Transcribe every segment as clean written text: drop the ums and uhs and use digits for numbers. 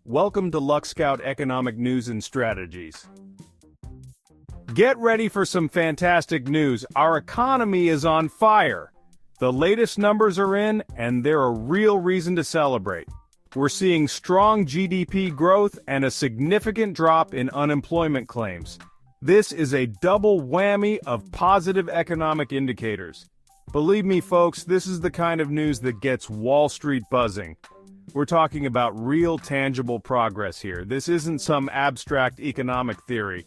Welcome to Luck Scout Economic News and Strategies. Get ready for some fantastic news. Our economy is on fire. The latest numbers are in, and they're a real reason to celebrate. We're seeing strong GDP growth and a significant drop in unemployment claims. This is a double whammy of positive economic indicators. Believe me, folks, this is the kind of news that gets Wall Street buzzing. We're talking about real tangible progress here. This isn't some abstract economic theory.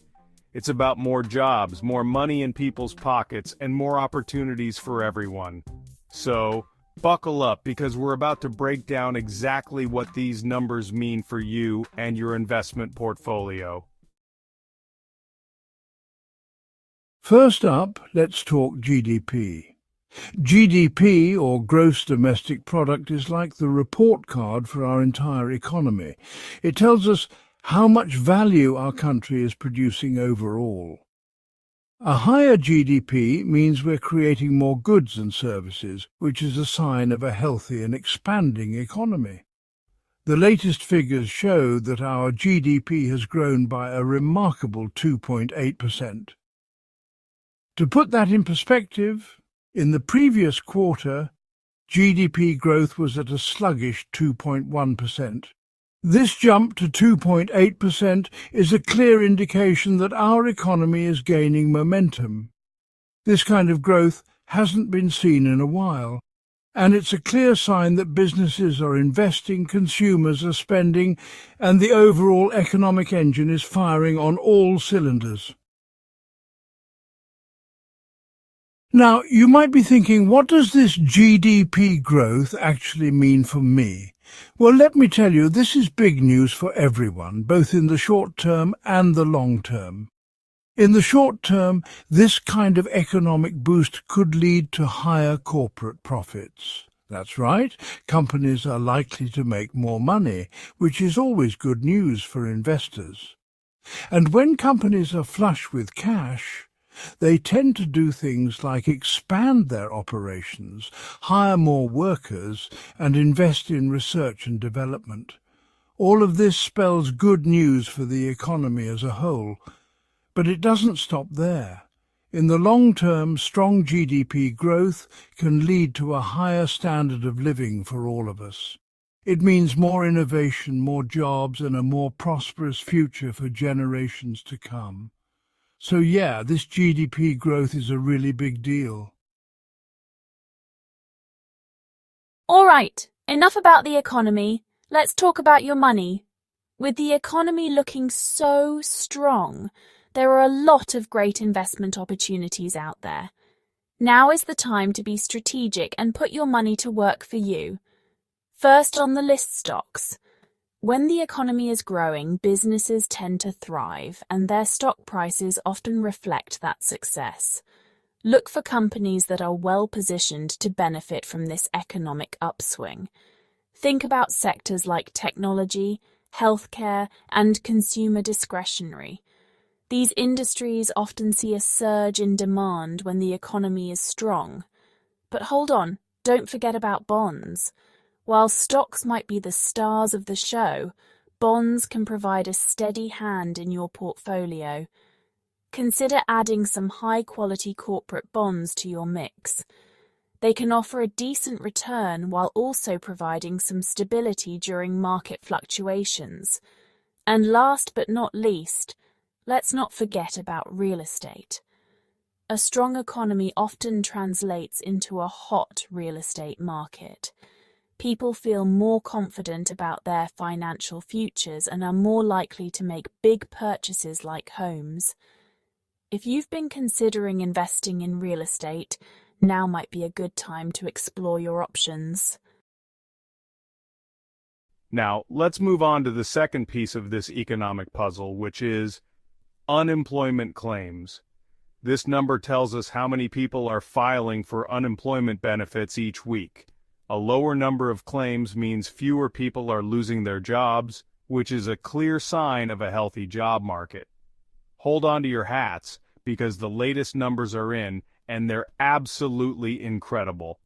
It's about more jobs, more money in people's pockets, and more opportunities for everyone. So, buckle up because we're about to break down exactly what these numbers mean for you and your investment portfolio. First up, let's talk GDP. GDP, or Gross Domestic Product, is like the report card for our entire economy. It tells us how much value our country is producing overall. A higher GDP means we're creating more goods and services, which is a sign of a healthy and expanding economy. The latest figures show that our GDP has grown by a remarkable 2.8%. To put that in perspective, in the previous quarter, GDP growth was at a sluggish 2.1%. This jump to 2.8% is a clear indication that our economy is gaining momentum. This kind of growth hasn't been seen in a while, and it's a clear sign that businesses are investing, consumers are spending, and the overall economic engine is firing on all cylinders. Now, you might be thinking, what does this GDP growth actually mean for me? Well, let me tell you, this is big news for everyone, both in the short term and the long term. In the short term, this kind of economic boost could lead to higher corporate profits. That's right, companies are likely to make more money, which is always good news for investors. And when companies are flush with cash, they tend to do things like expand their operations, hire more workers, and invest in research and development. All of this spells good news for the economy as a whole, but it doesn't stop there. In the long term, strong GDP growth can lead to a higher standard of living for all of us. It means more innovation, more jobs, and a more prosperous future for generations to come. So yeah, this GDP growth is a really big deal. All right, enough about the economy. Let's talk about your money. With the economy looking so strong, there are a lot of great investment opportunities out there. Now is the time to be strategic and put your money to work for you. First on the list, stocks. When the economy is growing, businesses tend to thrive, and their stock prices often reflect that success. Look for companies that are well positioned to benefit from this economic upswing. Think about sectors like technology, healthcare, and consumer discretionary. These industries often see a surge in demand when the economy is strong. But hold on, don't forget about bonds. While stocks might be the stars of the show, bonds can provide a steady hand in your portfolio. Consider adding some high-quality corporate bonds to your mix. They can offer a decent return while also providing some stability during market fluctuations. And last but not least, let's not forget about real estate. A strong economy often translates into a hot real estate market. People feel more confident about their financial futures and are more likely to make big purchases like homes. If you've been considering investing in real estate, now might be a good time to explore your options. Now, let's move on to the second piece of this economic puzzle, which is unemployment claims. This number tells us how many people are filing for unemployment benefits each week. A lower number of claims means fewer people are losing their jobs, which is a clear sign of a healthy job market. Hold on to your hats, because the latest numbers are in, and they're absolutely incredible.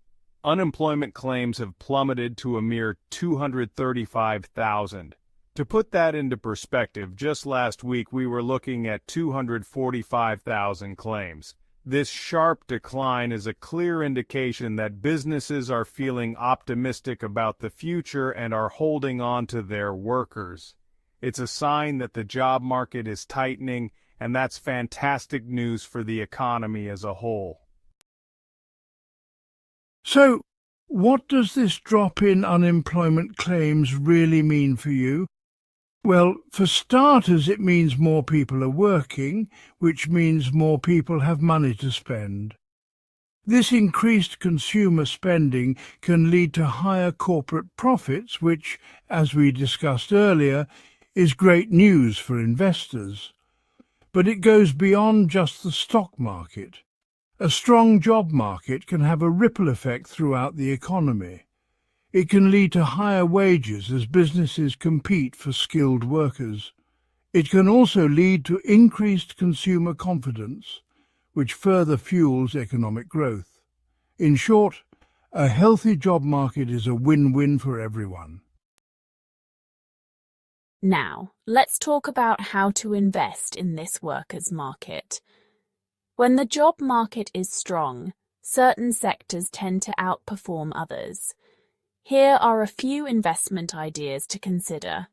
Unemployment claims have plummeted to a mere 235,000. To put that into perspective, just last week we were looking at 245,000 claims. This sharp decline is a clear indication that businesses are feeling optimistic about the future and are holding on to their workers. It's a sign that the job market is tightening, and that's fantastic news for the economy as a whole. So, what does this drop in unemployment claims really mean for you? Well, for starters, it means more people are working, which means more people have money to spend. This increased consumer spending can lead to higher corporate profits, which, as we discussed earlier, is great news for investors. But it goes beyond just the stock market. A strong job market can have a ripple effect throughout the economy. It can lead to higher wages as businesses compete for skilled workers. It can also lead to increased consumer confidence, which further fuels economic growth. In short, a healthy job market is a win-win for everyone. Now, let's talk about how to invest in this workers' market. When the job market is strong, certain sectors tend to outperform others. Here are a few investment ideas to consider.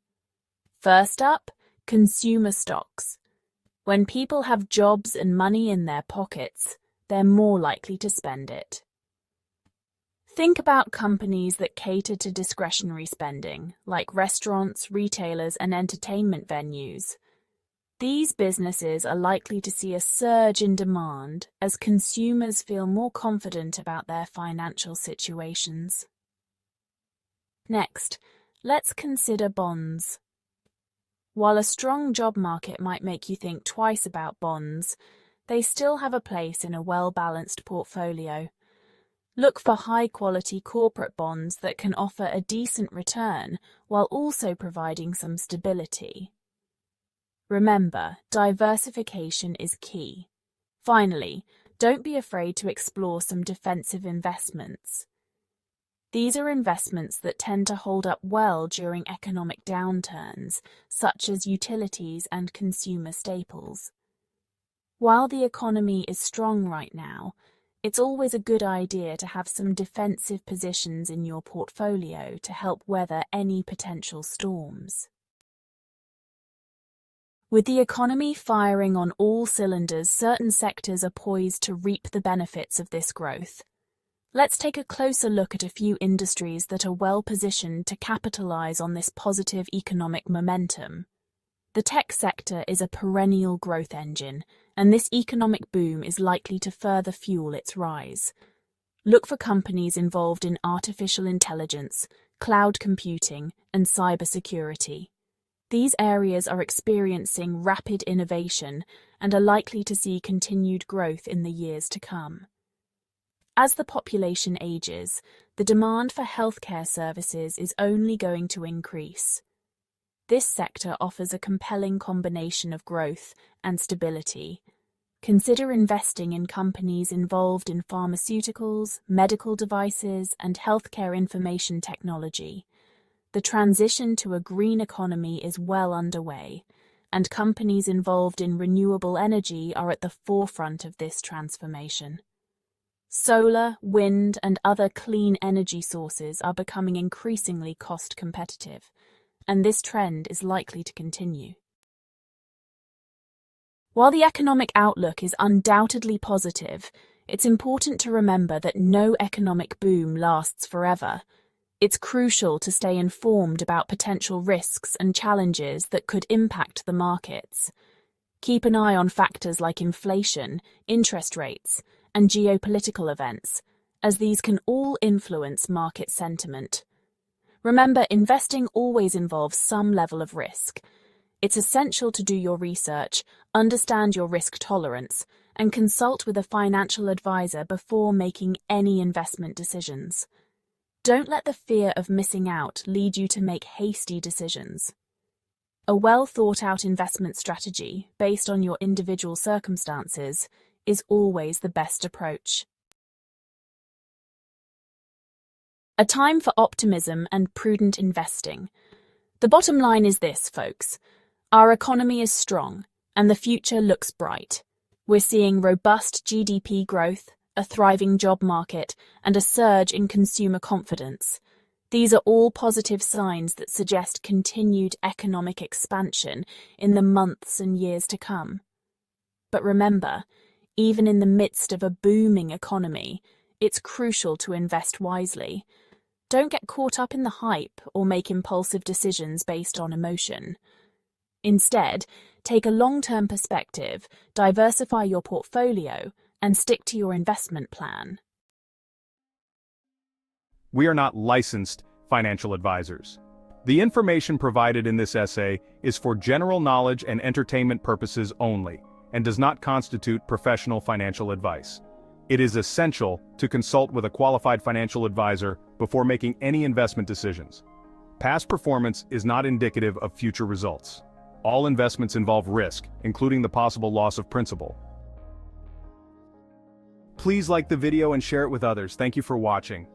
First up, consumer stocks. When people have jobs and money in their pockets, they're more likely to spend it. Think about companies that cater to discretionary spending, like restaurants, retailers, and entertainment venues. These businesses are likely to see a surge in demand as consumers feel more confident about their financial situations. Next, let's consider bonds. While a strong job market might make you think twice about bonds, they still have a place in a well-balanced portfolio. Look for high-quality corporate bonds that can offer a decent return while also providing some stability. Remember, diversification is key. Finally, don't be afraid to explore some defensive investments. These are investments that tend to hold up well during economic downturns, such as utilities and consumer staples. While the economy is strong right now, it's always a good idea to have some defensive positions in your portfolio to help weather any potential storms. With the economy firing on all cylinders, certain sectors are poised to reap the benefits of this growth. Let's take a closer look at a few industries that are well positioned to capitalize on this positive economic momentum. The tech sector is a perennial growth engine, and this economic boom is likely to further fuel its rise. Look for companies involved in artificial intelligence, cloud computing, and cybersecurity. These areas are experiencing rapid innovation and are likely to see continued growth in the years to come. As the population ages, the demand for healthcare services is only going to increase. This sector offers a compelling combination of growth and stability. Consider investing in companies involved in pharmaceuticals, medical devices, and healthcare information technology. The transition to a green economy is well underway, and companies involved in renewable energy are at the forefront of this transformation. Solar, wind, and other clean energy sources are becoming increasingly cost competitive, and this trend is likely to continue. While the economic outlook is undoubtedly positive, it's important to remember that no economic boom lasts forever. It's crucial to stay informed about potential risks and challenges that could impact the markets. Keep an eye on factors like inflation, interest rates, and geopolitical events, as these can all influence market sentiment. Remember, investing always involves some level of risk. It's essential to do your research, understand your risk tolerance, and consult with a financial advisor before making any investment decisions. Don't let the fear of missing out lead you to make hasty decisions. A well-thought-out investment strategy, based on your individual circumstances, is always the best approach. A time for optimism and prudent investing. The bottom line is this, folks. Our economy is strong, and the future looks bright. We're seeing robust GDP growth, a thriving job market, and a surge in consumer confidence. These are all positive signs that suggest continued economic expansion in the months and years to come. But remember, even in the midst of a booming economy, it's crucial to invest wisely. Don't get caught up in the hype or make impulsive decisions based on emotion. Instead, take a long-term perspective, diversify your portfolio, and stick to your investment plan. We are not licensed financial advisors. The information provided in this essay is for general knowledge and entertainment purposes only, and does not constitute professional financial advice. It is essential to consult with a qualified financial advisor before making any investment decisions. Past performance is not indicative of future results. All investments involve risk, including the possible loss of principal. Please like the video and share it with others. Thank you for watching.